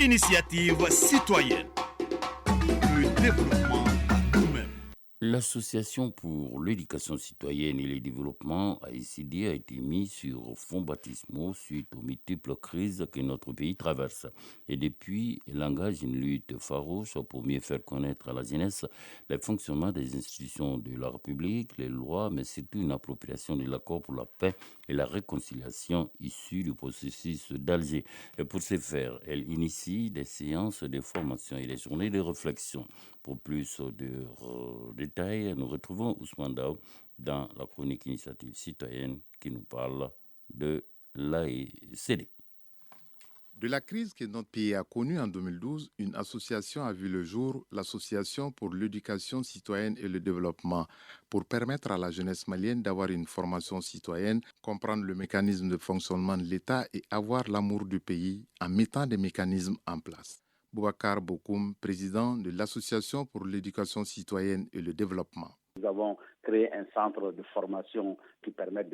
Initiative citoyenne. Le développement par nous-mêmes. L'Association pour l'éducation citoyenne et le développement AICD a été mise sur fonds baptismaux suite aux multiples crises que notre pays traverse. Et depuis, elle engage une lutte farouche pour mieux faire connaître à la jeunesse le fonctionnement des institutions de la République, les lois, mais surtout une appropriation de l'accord pour la paix et la réconciliation issu du processus d'Alger. Et pour ce faire, elle initie des séances de formation et des journées de réflexion. Pour plus de détails, nous retrouvons Ousmane Dao dans la chronique initiative citoyenne qui nous parle de l'AICD. De la crise que notre pays a connue en 2012, une association a vu le jour, l'Association pour l'éducation citoyenne et le développement, pour permettre à la jeunesse malienne d'avoir une formation citoyenne, comprendre le mécanisme de fonctionnement de l'État et avoir l'amour du pays en mettant des mécanismes en place. Boubacar Bokoum, président de l'Association pour l'éducation citoyenne et le développement. Nous avons créé un centre de formation qui permet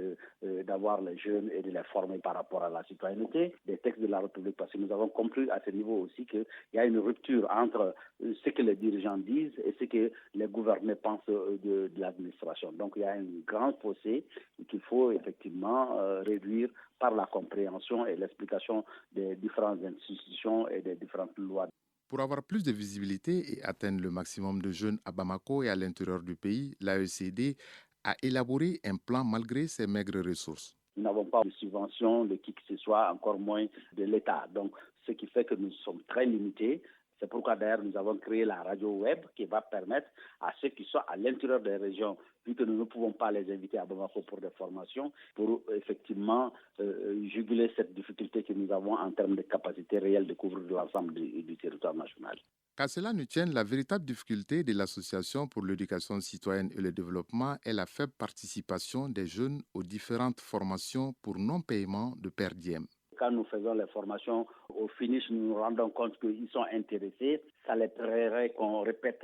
d'avoir les jeunes et de les former par rapport à la citoyenneté, des textes de la République, parce que nous avons compris à ce niveau aussi qu'il y a une rupture entre ce que les dirigeants disent et ce que les gouvernés pensent de l'administration. Donc il y a un grand fossé qu'il faut effectivement réduire par la compréhension et l'explication des différentes institutions et des différentes lois. Pour avoir plus de visibilité et atteindre le maximum de jeunes à Bamako et à l'intérieur du pays, l'AECD a élaboré un plan malgré ses maigres ressources. Nous n'avons pas de subvention de qui que ce soit, encore moins de l'État. Donc, ce qui fait que nous sommes très limités. C'est pourquoi d'ailleurs nous avons créé la radio web qui va permettre à ceux qui sont à l'intérieur des régions, vu que nous ne pouvons pas les inviter à Bamako pour des formations, pour effectivement juguler cette difficulté que nous avons en termes de capacité réelle de couvrir l'ensemble du territoire national. Qu'à cela ne tienne, la véritable difficulté de l'Association pour l'éducation citoyenne et le développement est la faible participation des jeunes aux différentes formations pour non-paiement de per diem. Quand nous faisons les formations, au finish, nous nous rendons compte qu'ils sont intéressés. Ça les plairait qu'on répète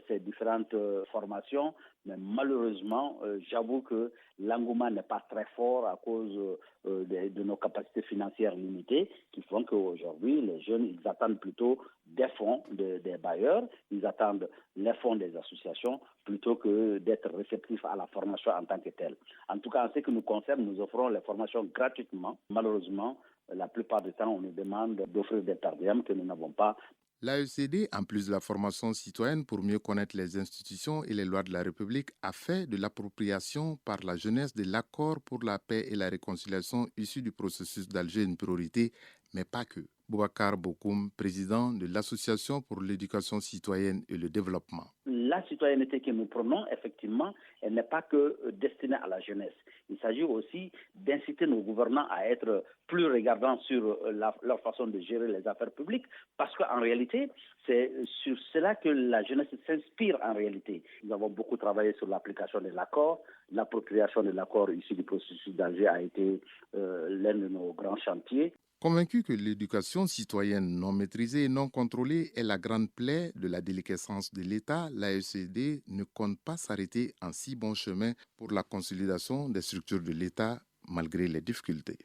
ces différentes formations. Mais malheureusement, j'avoue que l'engouement n'est pas très fort à cause de nos capacités financières limitées qui font qu'aujourd'hui, les jeunes, ils attendent plutôt des fonds des bailleurs, ils attendent les fonds des associations plutôt que d'être réceptifs à la formation en tant que telle. En tout cas, en ce qui nous concerne, nous offrons les formations gratuitement. Malheureusement, la plupart du temps, on nous demande d'offrir des per diem que nous n'avons pas. L'AECD, en plus de la formation citoyenne pour mieux connaître les institutions et les lois de la République, a fait de l'appropriation par la jeunesse de l'accord pour la paix et la réconciliation issu du processus d'Alger une priorité, mais pas que. Boubacar Bokoum, président de l'Association pour l'éducation citoyenne et le développement. La citoyenneté que nous prenons, effectivement, elle n'est pas que destinée à la jeunesse. Il s'agit aussi d'inciter nos gouvernants à être plus regardants sur leur façon de gérer les affaires publiques, parce qu'en réalité, c'est sur cela que la jeunesse s'inspire en réalité. Nous avons beaucoup travaillé sur l'application de l'accord. L'appropriation de l'accord issu du processus d'Alger a été l'un de nos grands chantiers. Convaincu que l'éducation citoyenne non maîtrisée et non contrôlée est la grande plaie de la déliquescence de l'État, l'AECD ne compte pas s'arrêter en si bon chemin pour la consolidation des structures de l'État malgré les difficultés.